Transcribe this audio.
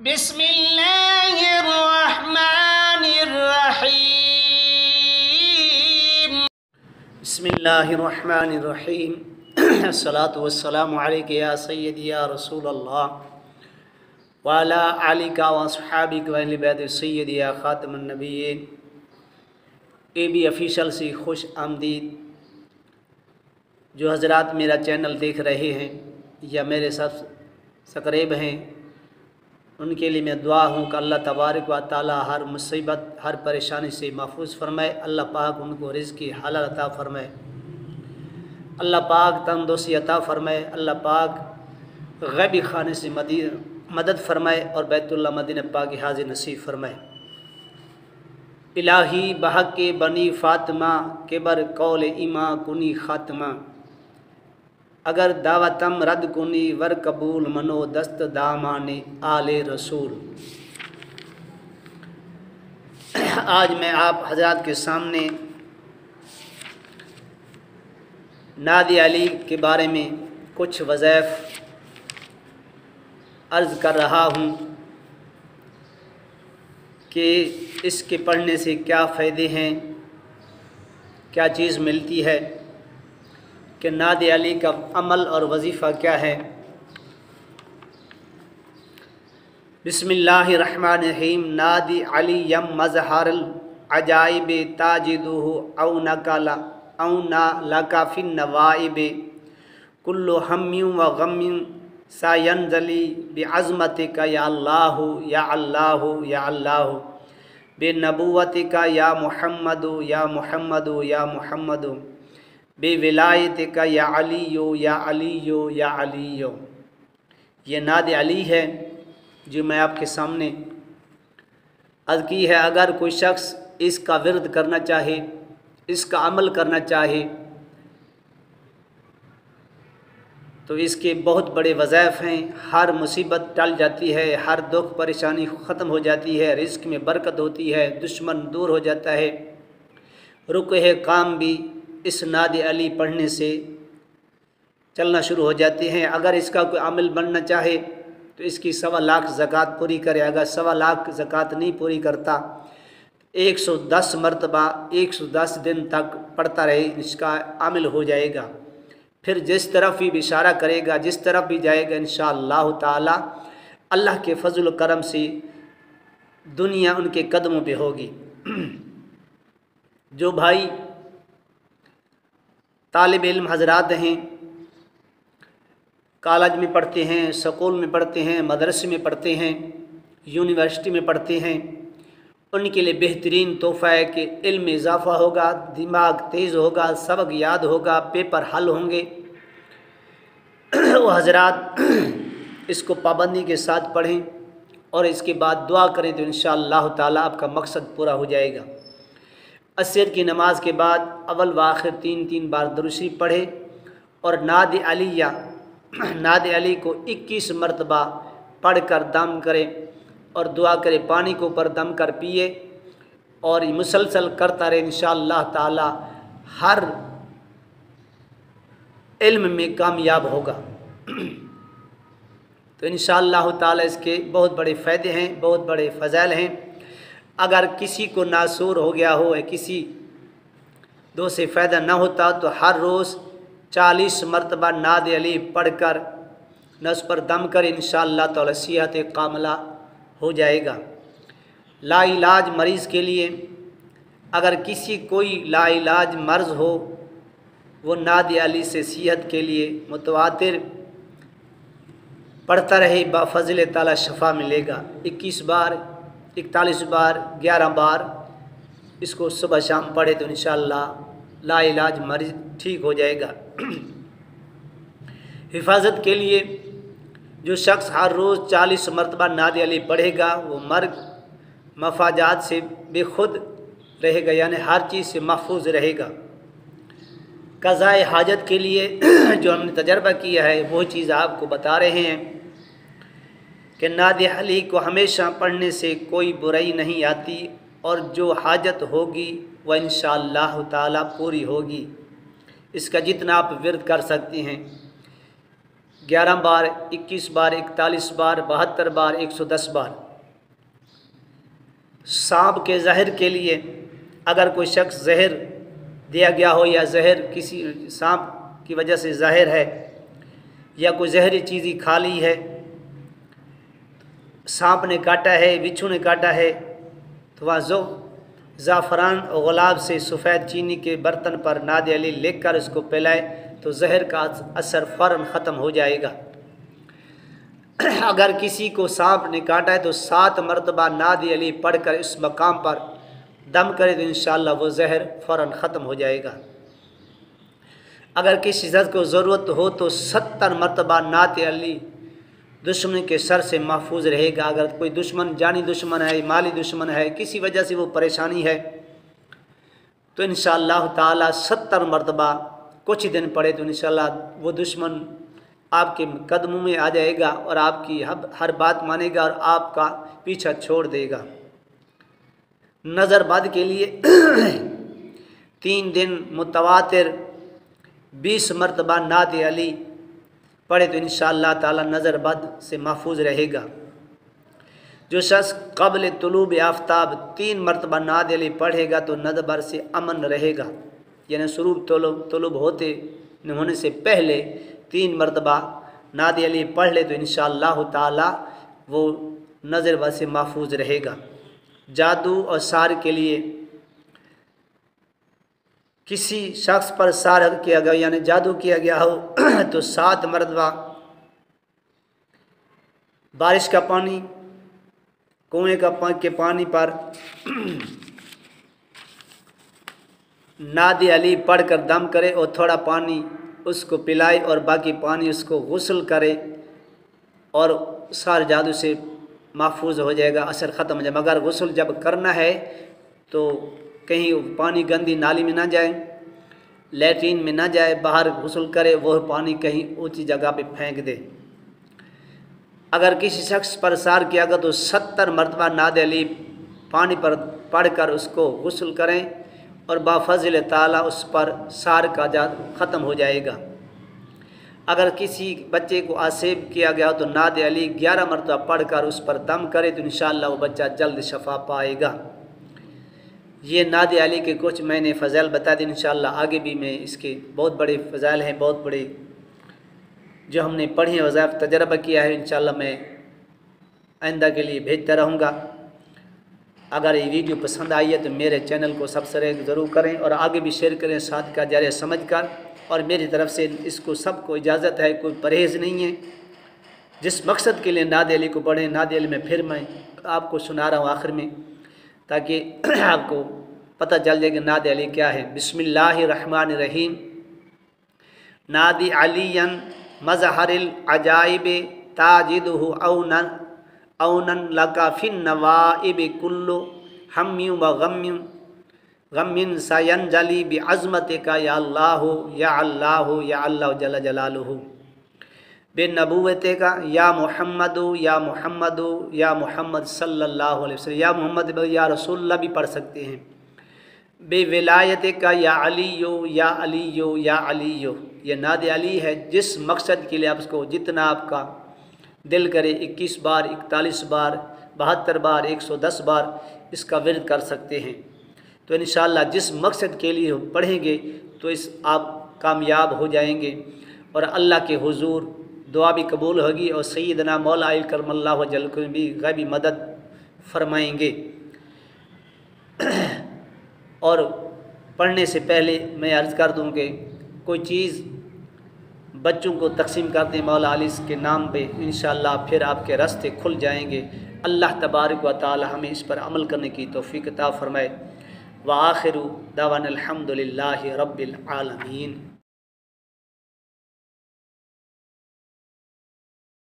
बिस्मिल्लाहिर्रहमानिर्रहीम। बिस्मिल्लाहिर्रहमानिर्रहीम। अस्सलातु वस्सलामु अलैका या सय्यदी या रसूलल्लाह व अला आलिका व अस्हाबिका व अहले बैत सय्यदी या खातमुन नबिय्यीन। AB ऑफिशियल से खुश आमदीद। जो हज़रात मेरा चैनल देख रहे हैं या मेरे सब्सक्राइब हैं, उनके लिए मैं दुआ हूँ कि अल्लाह तबारक व तआला हर मुसीबत हर परेशानी से महफूज फरमाए। अल्लाह पाक उनको रिज़्क़ हलाल अता फरमाए। अल्लाह पाक तंदुरुस्ती अता फरमाए। अल्लाह पाक गैबी खाने से मदद फरमाए और बैतुल्लाह मदीना पाक हाज़िर नसीब फरमाए। इलाही बहक के बनी फ़ातिमा केबर कौल इमा कुनी ख़ातिमा। अगर दावतम रद्द कुनी वर कबूल मनो दस्त दामाने आले रसूल। आज मैं आप हज़रात के सामने नादी अली के बारे में कुछ वज़ाइफ अर्ज़ कर रहा हूँ कि इसके पढ़ने से क्या फ़ायदे हैं, क्या चीज़ मिलती है, कि नादी अली का अमल और वजीफ़ा क्या है। बिस्मिल्लाहिर्रहमानिर्रहीम। नादी अली यम मज़हरुल अजाइब ताजिदुहु औना लका फिन नवाइब कुल्लु हम्मिन व गम्मिन सायंजली बिअज़मतिका या अल्लाहु या अल्लाहु या अल्लाहु बिनबुव्वतिका या मुहम्मदु या मुहम्मदु या मुहम्मदु बेविलायतिका या अलियो या अलियो या अलियो। ये नाद अली है जो मैं आपके सामने अर्ज़ की है। अगर कोई शख्स इसका विर्द करना चाहे, इसका अमल करना चाहे, तो इसके बहुत बड़े वज़ाइफ हैं। हर मुसीबत टल जाती है, हर दुख परेशानी ख़त्म हो जाती है, रिज़्क़ में बरकत होती है, दुश्मन दूर हो जाता है। रुके काम भी इस नाद अली पढ़ने से चलना शुरू हो जाते हैं। अगर इसका कोई अमल बनना चाहे तो इसकी 1.25 लाख ज़कात पूरी करे। अगर 1.25 लाख ज़कात नहीं पूरी करता, 110 मरतबा 110 दिन तक पढ़ता रहे, इसका अमल हो जाएगा। फिर जिस तरफ भी इशारा करेगा, जिस तरफ भी जाएगा, इंशाअल्लाह ताला अल्लाह के फजल करम से दुनिया उनके कदमों पे होगी। जो भाई तालिब इल्म हज़रात हैं, कॉलेज में पढ़ते हैं, स्कूल में पढ़ते हैं, मदरसे में पढ़ते हैं, यूनिवर्सिटी में पढ़ते हैं, उनके लिए बेहतरीन तोहफ़ा है कि इल्म में इजाफ़ा होगा, दिमाग तेज़ होगा, सबक याद होगा, पेपर हल होंगे। वो हज़रात इसको पाबंदी के साथ पढ़ें और इसके बाद दुआ करें तो इंशाअल्लाह ताला आपका मकसद पूरा हो जाएगा। असर की नमाज के बाद अव्वल व आखिर 3 बार दुरूद शरीफ पढ़े और नाद अली को 21 मरतबा पढ़ कर दम करें और दुआ करे, पानी के ऊपर दम कर पिए और मुसलसल करता रहे। इंशाअल्लाह ताला हर इल्म में कामयाब होगा। तो इंशाअल्लाह ताला इसके बहुत बड़े फ़ायदे हैं, बहुत बड़े फ़ज़ाइल हैं। अगर किसी को नासूर हो गया हो या किसी दो से फ़ायदा ना होता तो हर रोज़ 40 मरतबा नाद अली पढ़कर न उस पर दम कर, इंशाअल्लाह ताला सेहत कामला हो जाएगा। लाइलाज मरीज़ के लिए अगर किसी कोई लाइलाज मर्ज़ हो, वो नाद अली से सेहत के लिए मुतवातिर पढ़ता रहे, बाफ़ज़ल ताला शफ़ा मिलेगा। 21 बार 41 बार 11 बार इसको सुबह शाम पढ़े तो इंशाअल्लाह लाइलाज मरीज़ ठीक हो जाएगा। हिफाजत के लिए जो शख्स हर रोज़ 40 मरतबा नाद अली पढ़ेगा वो मर्ग मफाजात से बेखुद रहेगा, यानी हर चीज़ से महफूज रहेगा। क़ज़ाए हाजत के लिए जो हमने तजर्बा किया है वो चीज़ आपको बता रहे हैं कि नाद अली को हमेशा पढ़ने से कोई बुराई नहीं आती और जो हाजत होगी वह इंशाअल्लाह ताला पूरी होगी। इसका जितना आप विर्द कर सकते हैं 11 बार, 21 बार, 41 बार, 72 बार, 110 बार। सांप के जहर के लिए अगर कोई शख्स जहर दिया गया हो या जहर किसी सांप की वजह से ज़ाहिर है या कोई जहरी चीज़ ही खा ली है, सांप ने काटा है, बिच्छू ने काटा है, तो वहाँ जो ज़ाफ़रान और गुलाब से सफ़ेद चीनी के बर्तन पर नाद अली लिख कर उसको पिलाए तो जहर का असर फ़ौरन ख़त्म हो जाएगा। अगर किसी को सांप ने काटा है तो 7 मरतबा नाद अली पढ़कर इस मकाम पर दम करे तो इंशाअल्लाह वो जहर फ़ौरन ख़त्म हो जाएगा। अगर किसी शख्स को ज़रूरत हो तो 70 मरतबा नात अली दुश्मन के सर से महफूज रहेगा। अगर कोई दुश्मन, जानी दुश्मन है, माली दुश्मन है, किसी वजह से वो परेशानी है, तो इंशाअल्लाह ताला 70 मरतबा कुछ दिन पड़े तो इंशाअल्लाह वो दुश्मन आपके कदमों में आ जाएगा और आपकी हर बात मानेगा और आपका पीछा छोड़ देगा। नज़रबद के लिए 3 दिन मुतवातिर 20 मरतबा नाद अली पढ़े तो इंशाअल्लाह ताला नज़रबद से महफूज रहेगा। जो शख्स क़ब्ल तुलूब आफ्ताब 3 मरतबा नाद अली पढ़ेगा तो नज़रबद से अमन रहेगा, यानी शुरूब तुलूब होने से पहले 3 मरतबा नाद अली पढ़ ले तो इंशाअल्लाह ताला वो नज़रबद से महफूज रहेगा। जादू और सार के लिए किसी शख्स पर सार किया गया यानी जादू किया गया हो तो 7 मरतबा बारिश का पानी, कुएँ के पानी पर नाद अली पढ़ कर दम करे और थोड़ा पानी उसको पिलाए और बाकी पानी उसको गुस्ल करे और सारे जादू से महफूज हो जाएगा, असर ख़त्म हो जाएगा। मगर गुस्ल जब करना है तो कहीं पानी गंदी नाली में ना जाए, लैट्रीन में ना जाए, बाहर गुस्ल करे, वह पानी कहीं ऊंची जगह पे फेंक दे। अगर किसी शख्स पर सार किया गया तो 70 मरतबा नाद अली पानी पर पढ़कर उसको गुस्ल करें और बाफज़ल ताला उस पर सार का जादू ख़त्म हो जाएगा। अगर किसी बच्चे को आसेब किया गया तो नाद अली 11 मरतबा पढ़कर उस पर दम करे तो इंशाअल्लाह वो बच्चा जल्द शफा पाएगा। ये नाद अली के कुछ मैंने फ़ज़ाइल बता दी। इंशाअल्लाह आगे भी मैं इसके बहुत बड़े फ़ज़ाइल हैं, बहुत बड़े जो हमने पढ़े हैं, वज़ाइफ तजर्बा किया है, इंशाअल्लाह मैं आइंदा के लिए भेजता रहूँगा। अगर ये वीडियो पसंद आई है तो मेरे चैनल को सब्सक्राइब ज़रूर करें और आगे भी शेयर करें साथ का जारिया समझ कर। और मेरी तरफ से इसको सबको इजाज़त है, कोई परहेज़ नहीं है। जिस मकसद के लिए नाद अली को पढ़ें, नाद अली में फिर मैं आपको सुना रहा हूँ आखिर में, ताकि आपको पता चल जाए कि नाद अली क्या है। बिस्मिल्लाहिर्रहमानिर्रहीम। नादी अलियन मज़हरिल अजाइब ताजिदुहु औनन लका फिन नवाइब कुल्लु हम्मिन व गम्मिन सयंजली बि अज़मतिका या अल्लाह या अल्लाह या अल्लाह जल जलालुहु बे नबूवतिका या मुहम्मदु या मुहम्मदु या मुहम्मद सल्लल्लाहु अलैहि वसल्लम, या मोहम्मद या रसूलुल्लाह भी पढ़ सकते हैं। बे विलायतिका या अलियो या अलियो या अलियो। ये नाद अली है। जिस मकसद के लिए आप उसको जितना आपका दिल करे 21 बार, 41 बार, 72 बार, 110 बार इसका विर्द कर सकते हैं। तो इंशाअल्लाह जिस मकसद के लिए पढ़ेंगे तो इस आप कामयाब हो जाएंगे और अल्लाह के हुजूर दुआ भी कबूल होगी और सैयदना मौला अली करमल्लाहु वजह को भी गैबी मदद फरमाएंगे। और पढ़ने से पहले मैं अर्ज़ कर दूँ कि कोई चीज़ बच्चों को तकसीम करते हैं मौला अली के नाम पे, इंशाअल्लाह फिर आपके रास्ते खुल जाएंगे। अल्लाह तबारक व तआला हमें इस पर अमल करने की तौफीक अता फरमाए। व आखिरु दावाना अल्हम्दुलिल्लाहि रब्बिल आलमीन।